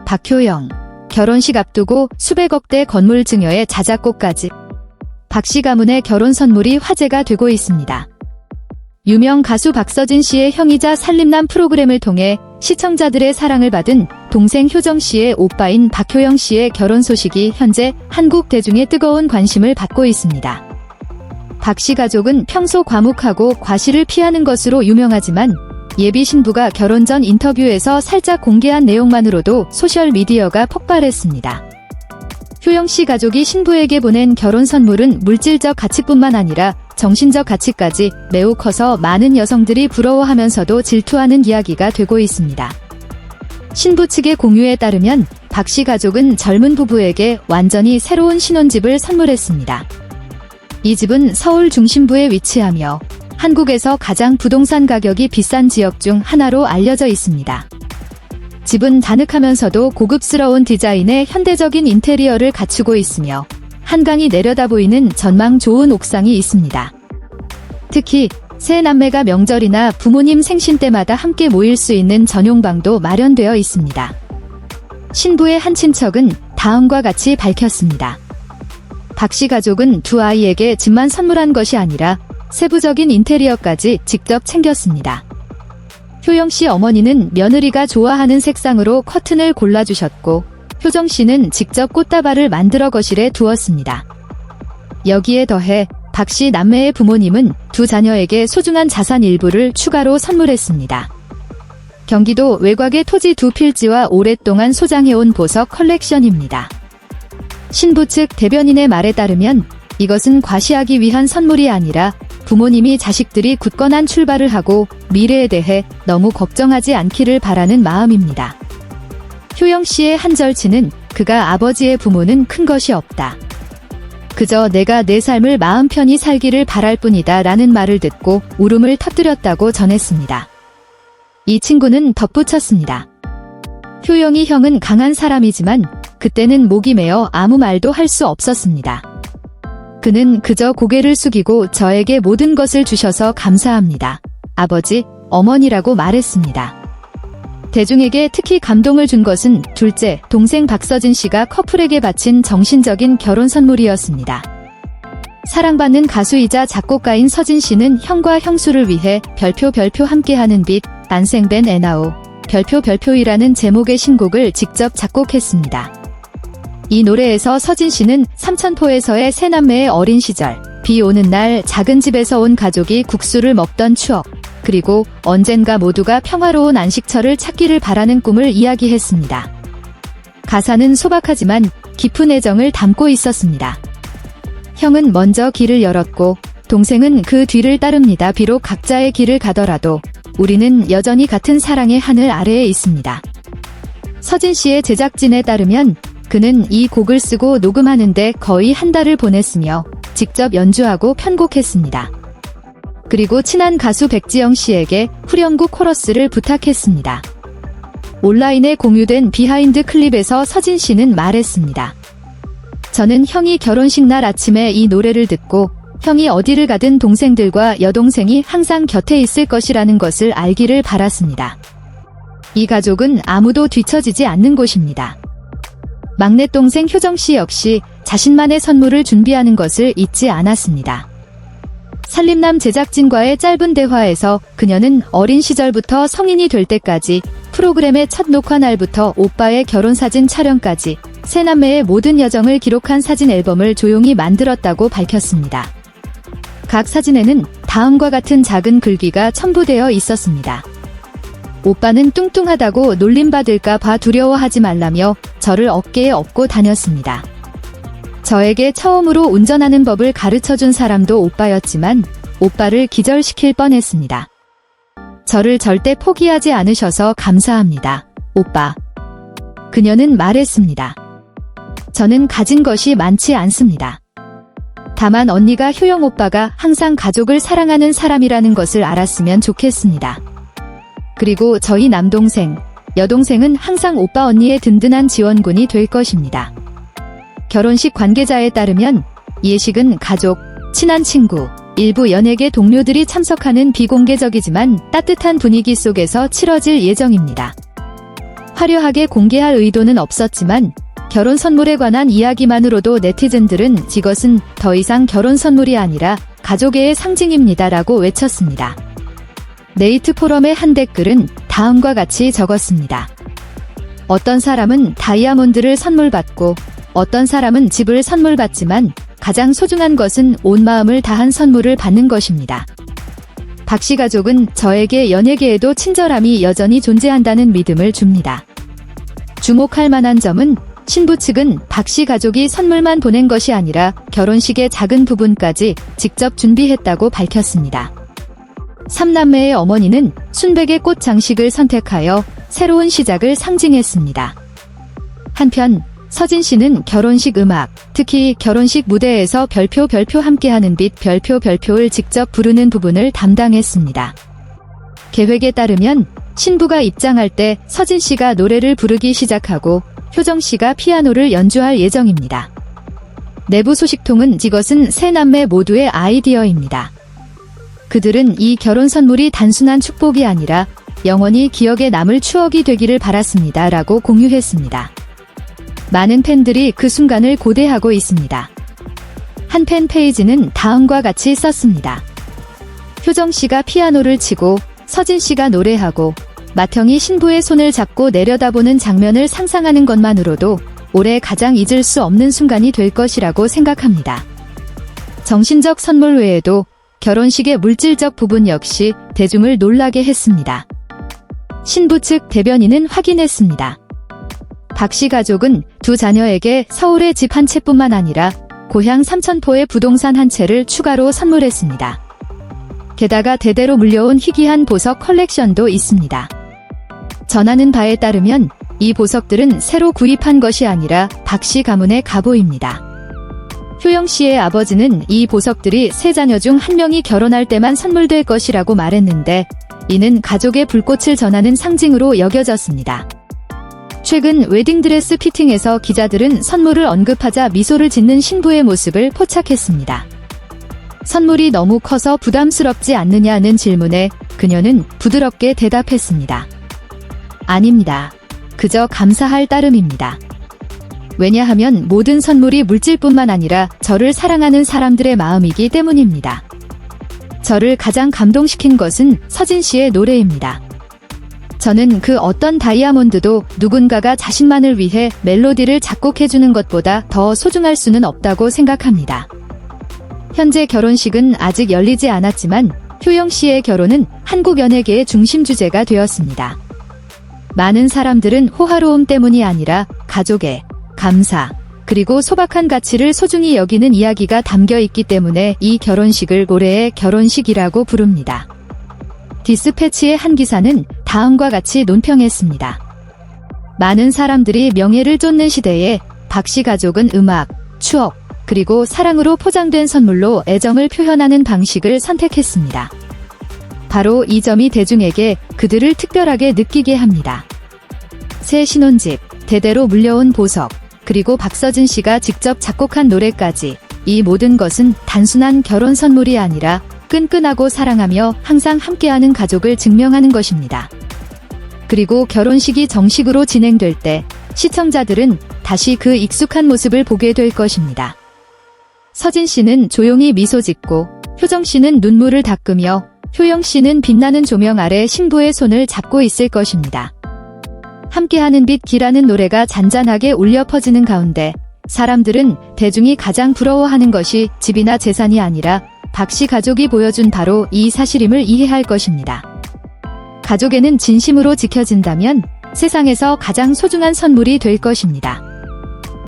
박효영. 결혼식 앞두고 수백억대 건물 증여에 자작곡까지. 박씨 가문의 결혼 선물이 화제가 되고 있습니다. 유명 가수 박서진 씨의 형이자 살림남 프로그램을 통해 시청자들의 사랑을 받은 동생 효정 씨의 오빠인 박효영 씨의 결혼 소식이 현재 한국 대중의 뜨거운 관심을 받고 있습니다. 박씨 가족은 평소 과묵하고 과시를 피하는 것으로 유명하지만 예비 신부가 결혼 전 인터뷰에서 살짝 공개한 내용만으로도 소셜미디어가 폭발했습니다. 효영 씨 가족이 신부에게 보낸 결혼 선물은 물질적 가치뿐만 아니라 정신적 가치까지 매우 커서 많은 여성들이 부러워하면서도 질투하는 이야기가 되고 있습니다. 신부 측의 공유에 따르면 박씨 가족은 젊은 부부에게 완전히 새로운 신혼집을 선물했습니다. 이 집은 서울 중심부에 위치하며 한국에서 가장 부동산 가격이 비싼 지역 중 하나로 알려져 있습니다. 집은 다늑하면서도 고급스러운 디자인의 현대적인 인테리어를 갖추고 있으며 한강이 내려다 보이는 전망 좋은 옥상이 있습니다. 특히 세 남매가 명절이나 부모님 생신 때마다 함께 모일 수 있는 전용방도 마련되어 있습니다. 신부의 한 친척은 다음과 같이 밝혔습니다. 박씨 가족은 두 아이에게 집만 선물한 것이 아니라 세부적인 인테리어까지 직접 챙겼습니다. 효영 씨 어머니는 며느리가 좋아하는 색상으로 커튼을 골라주셨고 효정 씨는 직접 꽃다발을 만들어 거실에 두었습니다. 여기에 더해 박씨 남매의 부모님은 두 자녀에게 소중한 자산 일부를 추가로 선물했습니다. 경기도 외곽의 토지 두 필지와 오랫동안 소장해온 보석 컬렉션입니다. 신부 측 대변인의 말에 따르면 이것은 과시하기 위한 선물이 아니라 부모님이 자식들이 굳건한 출발을 하고 미래에 대해 너무 걱정하지 않기를 바라는 마음입니다. 효영 씨의 한 절친은 그가 아버지의 부모는 큰 것이 없다. 그저 내가 내 삶을 마음 편히 살기를 바랄 뿐이다 라는 말을 듣고 울음을 터뜨렸다고 전했습니다. 이 친구는 덧붙였습니다. 효영이 형은 강한 사람이지만 그때는 목이 메어 아무 말도 할 수 없었습니다. 그는 그저 고개를 숙이고 저에게 모든 것을 주셔서 감사합니다. 아버지, 어머니라고 말했습니다. 대중에게 특히 감동을 준 것은 둘째, 동생 박서진 씨가 커플에게 바친 정신적인 결혼 선물이었습니다. 사랑받는 가수이자 작곡가인 서진 씨는 형과 형수를 위해 별표 함께하는 빛, 난생벤 에나우, 별표이라는 제목의 신곡을 직접 작곡했습니다. 이 노래에서 서진 씨는 삼천포에서의 세 남매의 어린 시절, 비 오는 날 작은 집에서 온 가족이 국수를 먹던 추억, 그리고 언젠가 모두가 평화로운 안식처를 찾기를 바라는 꿈을 이야기했습니다. 가사는 소박하지만 깊은 애정을 담고 있었습니다. 형은 먼저 길을 열었고 동생은 그 뒤를 따릅니다. 비록 각자의 길을 가더라도 우리는 여전히 같은 사랑의 하늘 아래에 있습니다. 서진 씨의 제작진에 따르면 그는 이 곡을 쓰고 녹음하는데 거의 한 달을 보냈으며 직접 연주하고 편곡했습니다. 그리고 친한 가수 백지영 씨에게 후렴구 코러스를 부탁했습니다. 온라인에 공유된 비하인드 클립에서 서진 씨는 말했습니다. 저는 형이 결혼식 날 아침에 이 노래를 듣고 형이 어디를 가든 동생들과 여동생이 항상 곁에 있을 것이라는 것을 알기를 바랐습니다. 이 가족은 아무도 뒤처지지 않는 곳입니다. 막내 동생 효정 씨 역시 자신만의 선물을 준비하는 것을 잊지 않았습니다. 살림남 제작진과의 짧은 대화에서 그녀는 어린 시절부터 성인이 될 때까지 프로그램의 첫 녹화 날부터 오빠의 결혼사진 촬영까지 세 남매의 모든 여정을 기록한 사진 앨범을 조용히 만들었다고 밝혔습니다. 각 사진에는 다음과 같은 작은 글귀가 첨부되어 있었습니다. 오빠는 뚱뚱하다고 놀림받을까 봐 두려워하지 말라며 저를 어깨에 업고 다녔습니다. 저에게 처음으로 운전하는 법을 가르쳐준 사람도 오빠였지만 오빠를 기절시킬 뻔했습니다. 저를 절대 포기하지 않으셔서 감사합니다, 오빠. 그녀는 말했습니다. 저는 가진 것이 많지 않습니다. 다만 언니가 효영 오빠가 항상 가족을 사랑하는 사람이라는 것을 알았으면 좋겠습니다. 그리고 저희 남동생, 여동생은 항상 오빠 언니의 든든한 지원군이 될 것입니다. 결혼식 관계자에 따르면 예식은 가족, 친한 친구, 일부 연예계 동료들이 참석하는 비공개적이지만 따뜻한 분위기 속에서 치러질 예정입니다. 화려하게 공개할 의도는 없었지만 결혼 선물에 관한 이야기만으로도 네티즌들은 이것은 더 이상 결혼 선물이 아니라 가족애의 상징입니다라고 외쳤습니다. 네이트 포럼의 한 댓글은 다음과 같이 적었습니다. 어떤 사람은 다이아몬드를 선물 받고 어떤 사람은 집을 선물 받지만 가장 소중한 것은 온 마음을 다한 선물을 받는 것입니다. 박씨 가족은 저에게 연예계에도 친절함이 여전히 존재한다는 믿음을 줍니다. 주목할 만한 점은 신부 측은 박씨 가족이 선물만 보낸 것이 아니라 결혼식의 작은 부분까지 직접 준비했다고 밝혔습니다. 3남매의 어머니는 순백의 꽃 장식을 선택하여 새로운 시작을 상징했습니다. 한편 서진 씨는 결혼식 음악, 특히 결혼식 무대에서 별표 함께하는 빛 별표를 직접 부르는 부분을 담당했습니다. 계획에 따르면 신부가 입장할 때 서진 씨가 노래를 부르기 시작하고 효정 씨가 피아노를 연주할 예정입니다. 내부 소식통은 이것은 세 남매 모두의 아이디어입니다. 그들은 이 결혼 선물이 단순한 축복이 아니라 영원히 기억에 남을 추억이 되기를 바랐습니다. 라고 공유했습니다. 많은 팬들이 그 순간을 고대하고 있습니다. 한 팬페이지는 다음과 같이 썼습니다. 효정 씨가 피아노를 치고 서진 씨가 노래하고 맏형이 신부의 손을 잡고 내려다보는 장면을 상상하는 것만으로도 올해 가장 잊을 수 없는 순간이 될 것이라고 생각합니다. 정신적 선물 외에도 결혼식의 물질적 부분 역시 대중을 놀라게 했습니다. 신부 측 대변인은 확인했습니다. 박씨 가족은 두 자녀에게 서울의 집 한 채뿐만 아니라 고향 삼천포의 부동산 한 채를 추가로 선물했습니다. 게다가 대대로 물려온 희귀한 보석 컬렉션도 있습니다. 전하는 바에 따르면 이 보석들은 새로 구입한 것이 아니라 박씨 가문의 가보입니다. 효영 씨의 아버지는 이 보석들이 세 자녀 중 한 명이 결혼할 때만 선물될 것이라고 말했는데 이는 가족의 불꽃을 전하는 상징으로 여겨졌습니다. 최근 웨딩드레스 피팅에서 기자들은 선물을 언급하자 미소를 짓는 신부의 모습을 포착했습니다. 선물이 너무 커서 부담스럽지 않느냐는 질문에 그녀는 부드럽게 대답했습니다. 아닙니다. 그저 감사할 따름입니다. 왜냐하면 모든 선물이 물질뿐만 아니라 저를 사랑하는 사람들의 마음이기 때문입니다. 저를 가장 감동시킨 것은 서진 씨의 노래입니다. 저는 그 어떤 다이아몬드도 누군가가 자신만을 위해 멜로디를 작곡해주는 것보다 더 소중할 수는 없다고 생각합니다. 현재 결혼식은 아직 열리지 않았지만 효영 씨의 결혼은 한국 연예계의 중심 주제가 되었습니다. 많은 사람들은 호화로움 때문이 아니라 가족의 감사, 그리고 소박한 가치를 소중히 여기는 이야기가 담겨 있기 때문에 이 결혼식을 올해의 결혼식이라고 부릅니다. 디스패치의 한 기사는 다음과 같이 논평했습니다. 많은 사람들이 명예를 쫓는 시대에 박씨 가족은 음악, 추억, 그리고 사랑으로 포장된 선물로 애정을 표현하는 방식을 선택했습니다. 바로 이 점이 대중에게 그들을 특별하게 느끼게 합니다. 새 신혼집, 대대로 물려온 보석, 그리고 박서진 씨가 직접 작곡한 노래까지 이 모든 것은 단순한 결혼 선물이 아니라 끈끈하고 사랑하며 항상 함께하는 가족을 증명하는 것입니다. 그리고 결혼식이 정식으로 진행될 때 시청자들은 다시 그 익숙한 모습을 보게 될 것입니다. 서진 씨는 조용히 미소 짓고 효정 씨는 눈물을 닦으며 효영 씨는 빛나는 조명 아래 신부의 손을 잡고 있을 것입니다. 함께하는 빛이라는 노래가 잔잔하게 울려 퍼지는 가운데 사람들은 대중이 가장 부러워하는 것이 집이나 재산이 아니라 박씨 가족이 보여준 바로 이 사실임을 이해할 것입니다. 가족에는 진심으로 지켜진다면 세상에서 가장 소중한 선물이 될 것입니다.